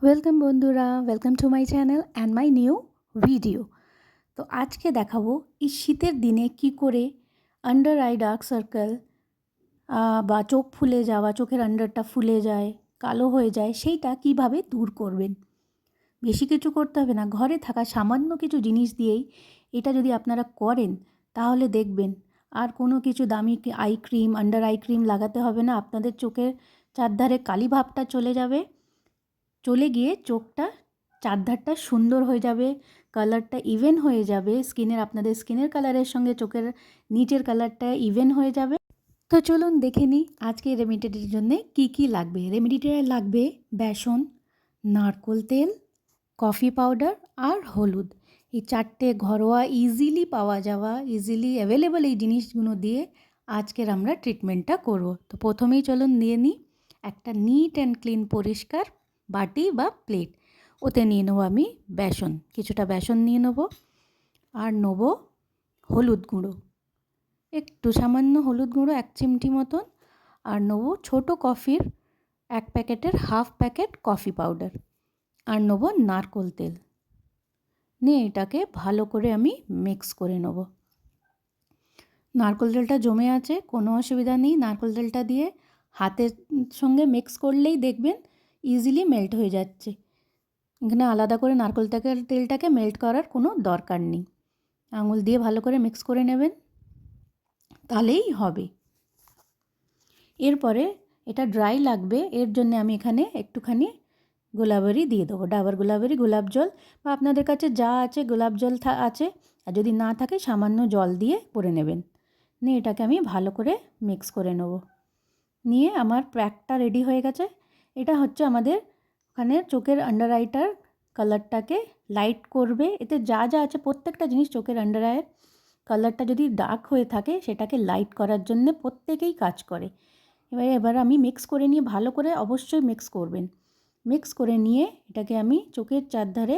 Welcome বন্ধুরা, welcome to my channel and my new video. তো আজকে দেখাবো এই শীতের দিনে কি করে আন্ডার আই ডার্ক সার্কেল বা চোখ ফুলে যাওয়া, চোখের আন্ডারটা ফুলে যায়, কালো হয়ে যায়, সেইটা কিভাবে দূর করবেন। বেশি কিছু করতে হবে না, ঘরে থাকা সামান্য কিছু জিনিস দিয়েই এটা যদি আপনারা করেন তাহলে দেখবেন আর কোনো কিছু দামি eye cream, under eye cream লাগাতে হবে না। আপনাদের চোখের চারধারে কালি ভাবটা চলে যাবে, চলে গিয়ে চোখটা চারধারটা সুন্দর হয়ে যাবে, কালারটা ইভেন হয়ে যাবে, আপনাদের স্কিনের কালারের সঙ্গে চোখের নিচের কালারটা ইভেন হয়ে যাবে। তো চলুন দেখে নিই আজকে রেমেডিটির জন্য কি কি লাগবে। রেমেডিটা লাগবে বেসন, নারকোল তেল, কফি পাউডার আর হলুদ। এই চারটে ঘরোয়া ইজিলি পাওয়া যাওয়া, ইজিলি অ্যাভেলেবল এই জিনিসগুলো দিয়ে আজকের আমরা ট্রিটমেন্টটা করব। তো প্রথমেই চলুন নিয়ে নিই একটা নিট অ্যান্ড ক্লিন পরিষ্কার বাটি বা প্লেট। ওতে নিয়ে নেবো আমি বেসন, কিছুটা বেসন নিয়ে নেবো, আর নেবো হলুদ গুঁড়ো, একটু সামান্য হলুদ গুঁড়ো 1 চিমটি মতন, আর নেবো ছোটো কফির 1 প্যাকেটের হাফ প্যাকেট কফি পাউডার, আর নেবো নারকোল তেল। নিয়ে এটাকে ভালো করে আমি মিক্স করে নেব। নারকোল তেলটা জমে আছে, কোনো অসুবিধা নেই, নারকোল তেলটা দিয়ে হাতের সঙ্গে মিক্স করলেই দেখবেন ইজিলি মেল্ট হয়ে যাচ্ছে। এখানে আলাদা করে নারকোল তেলটাকে মেল্ট করার কোনো দরকার নেই, আঙুল দিয়ে ভালো করে মিক্স করে নেবেন, তাহলেই হবে। এরপরে এটা ড্রাই লাগবে, এর জন্য আমি এখানে একটুখানি গোলাবেরি দিয়ে দেবো, ডাবর গোলাবেরি, গোলাপ জল বা আপনাদের কাছে যা আছে গোলাপ জল আছে, আর যদি না থাকে সামান্য জল দিয়ে করে নেবেন। নিয়ে এটাকে আমি ভালো করে মিক্স করে নেব। নিয়ে আমার প্যাকটা রেডি হয়ে গেছে। এটা হচ্ছে আমাদের ওখানে চোখের আন্ডার আইটার কালারটাকে লাইট করবে। এতে যা যা আছে প্রত্যেকটা জিনিস চোখের আন্ডার আইয়ের কালারটা যদি ডার্ক হয়ে থাকে সেটাকে লাইট করার জন্য প্রত্যেকেই কাজ করে। এবার আমি মিক্স করে নিয়ে ভালো করে অবশ্যই মিক্স করবেন। মিক্স করে নিয়ে এটাকে আমি চোখের চারধারে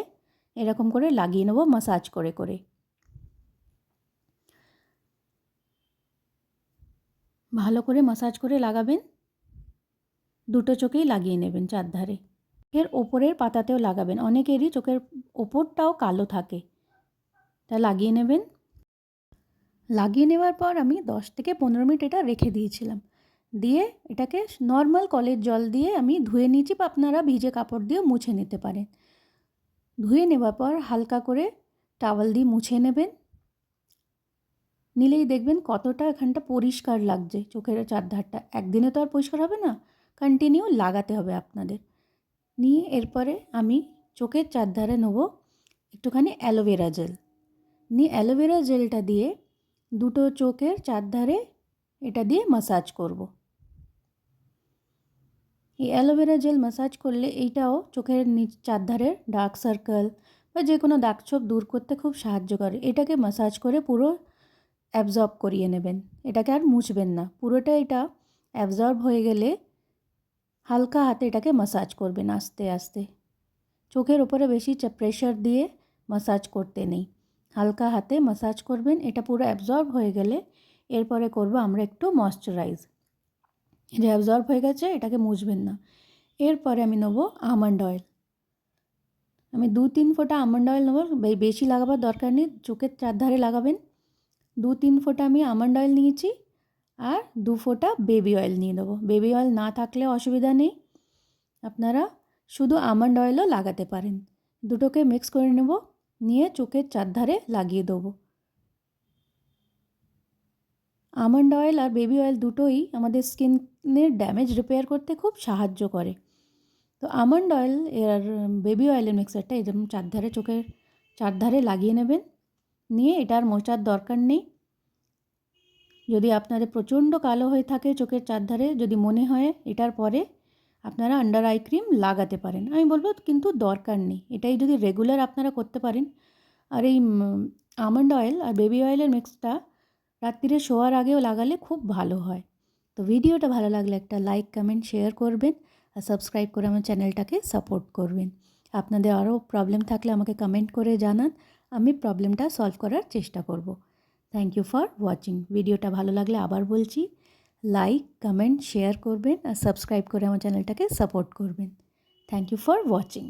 এরকম করে লাগিয়ে নেব মাসাজ করে করে। ভালো করে মাসাজ করে লাগাবেন, দুটো চোখেই লাগিয়ে নেবেন চারধারে। এর ওপরের পাতাতেও লাগাবেন, অনেকেরই চোখের ওপরটাও কালো থাকে, তা লাগিয়ে নেবেন। লাগিয়ে নেওয়ার পর আমি 10 থেকে 15 মিনিট এটা রেখে দিয়েছিলাম। দিয়ে এটাকে নর্মাল কলের জল দিয়ে আমি ধুয়ে নিয়েছি, বা আপনারা ভিজে কাপড় দিয়ে মুছে নিতে পারেন। ধুয়ে নেওয়ার পর হালকা করে টাওয়াল দিয়ে মুছে নেবেন, নিলেই দেখবেন কতটা এখানটা পরিষ্কার লাগছে চোখের চারধারটা। একদিনে তো আর পরিষ্কার হবে না, কন্টিনিউ লাগাতে হবে আপনাদের। নিয়ে এরপরে আমি চোখের চারধারে নেব একটুখানি অ্যালোভেরা জেল। নিয়ে অ্যালোভেরা জেলটা দিয়ে দুটো চোখের চারধারে এটা দিয়ে মাসাজ করব। এই অ্যালোভেরা জেল মাসাজ করলে এইটাও চোখের চারধারের ডার্ক সার্কেল বা যে কোনো দাগছোপ দূর করতে খুব সাহায্য করে। এটাকে মাসাজ করে পুরো অ্যাবজর্ব করিয়ে নেবেন, এটাকে আর মুছবেন না। পুরোটা এটা অ্যাবজর্ব হয়ে গেলে হালকা হাতে এটাকে মাসাজ করবেন আস্তে আস্তে। চোখের ওপরে বেশি প্রেশার দিয়ে মাসাজ করতে নেই, হালকা হাতে মাসাজ করবেন। এটা পুরো অ্যাবজর্ব হয়ে গেলে এরপরে করব আমরা একটু ময়শ্চারাইজ। এটা অ্যাবজর্ব হয়ে গেছে, এটাকে মুছবেন না। এরপরে আমি নেব আমন্ড অয়েল। আমি 2-3 ফোঁটা আমন্ড অয়েল নেব, বেশি লাগাবার দরকার নেই, চোখের চারধারে লাগাবেন। 2-3 ফোঁটা আমি আমন্ড অয়েল নিয়েছি, আর 2 ফোঁটা বেবি অয়েল নিয়ে নেবো। বেবি অয়েল না থাকলে অসুবিধা নেই, আপনারা শুধু আমন্ড অয়েলও লাগাতে পারেন। দুটোকে মিক্স করে নেব, নিয়ে চোখের চারধারে লাগিয়ে দেবো। আমন্ড অয়েল আর বেবি অয়েল দুটোই আমাদের স্কিনের ড্যামেজ রিপেয়ার করতে খুব সাহায্য করে। তো আমন্ড অয়েল আর বেবি অয়েলের মিক্সারটা এরকম চারধারে চোখের চারধারে লাগিয়ে নেবেন। নিয়ে এটার মোছার দরকার নেই। যদি আপনাদের প্রচণ্ড কালো হয়ে থাকে চোখের চারধারে, যদি মনে হয় এটার পরে আপনারা আন্ডার আই ক্রিম লাগাতে পারেন, আমি বলবো কিন্তু দরকার নেই। এটাই যদি রেগুলার আপনারা করতে পারেন। আর এই আমন্ড অয়েল আর বেবি অয়েলের মিক্সটা রাত্রিরে শোয়ার আগেও লাগালে খুব ভালো হয়। তো ভিডিওটা ভালো লাগলে একটা লাইক, কমেন্ট, শেয়ার করবেন, আর সাবস্ক্রাইব করে আমার চ্যানেলটাকে সাপোর্ট করবেন। আপনাদের আরও প্রবলেম থাকলে আমাকে কমেন্ট করে জানান, আমি প্রবলেমটা সলভ করার চেষ্টা করব। Thank you for watching. ভিডিওটা ভালো লাগলে আবার বলছি, লাইক, কমেন্ট, শেয়ার করবেন, আর সাবস্ক্রাইব করে আমার চ্যানেলটাকে সাপোর্ট করবেন। Thank you for watching.